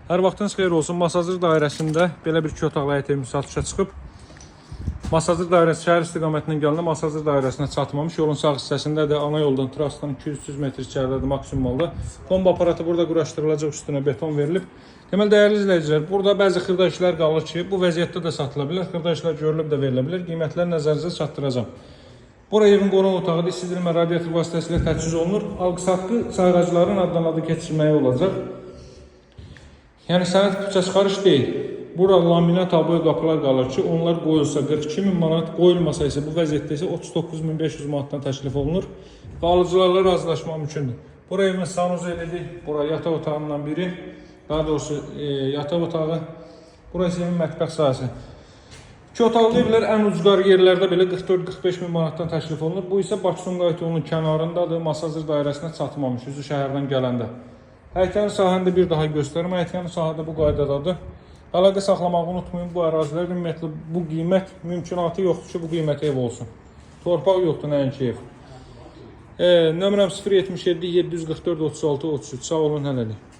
Hər vaxtınız xeyir olsun. Masazır dairəsində belə bir 2 otaqlı həyət evimiz satışa çıxıb. Masazır dairəsi şəhər istiqamətindən gələndə Masazır dairəsinə çatmamış. Yolun sağ hissəsindədir. Ana yoldan trasdan 200-300 metr içəridədir maksimum oldu. Bomba aparatı burada quraşdırılacaq, üstünə beton verilib. Deməli, dəyərli izləyicilər, burada bəzi xırda işlər qalır ki, bu vəziyyətdə də satıla bilər. Xırda işlər görülüb də verilə bilər. Qiymətləri nəzərinizə çatdıracağım. Bura evin qonaq otağıdır. İstidirmə radiator vasitəsilə təchiz olunur. Alqı haqqı sayğacların addan adı keçirməyi olacaq. Yəni sənəd küçə çıxarış deyil. Bura laminat aboy qapılar qalır ki, onlar qoyulsa 42.000 manat, qoyulmasa isə bu vəziyyətdə isə 39.500 manatdan təklif olunur və alıcılarla razılaşma mümkündür. Bura evimiz sanuzelidir. Bura yataq otağından biri. Daha doğrusu yataq otağı. Bura isə evin mətbəx sahəsi. 2 otaqlı evlər ən ucqar yerlərdə belə 44-45.000 manatdan təklif olunur. Bu isə Bakı-Sumqayıt yolunun kənarındadır. Masazır dairəsinə çatmamış, üzü şəhərdən gələndə. Həyətyanı sahəni bir daha göstərim. Həyətyanı sahədə bu qaydadadır. Əlaqə saxlamağı unutmayın. Bu ərazilər ümumiyyətlə bu qiymət mümkünatı yoxdur ki, bu qiymət ev olsun. Torpaq yoxdur, nəinki ev. Nömrəm 077 744 36 33. Sağ olun, hələlik.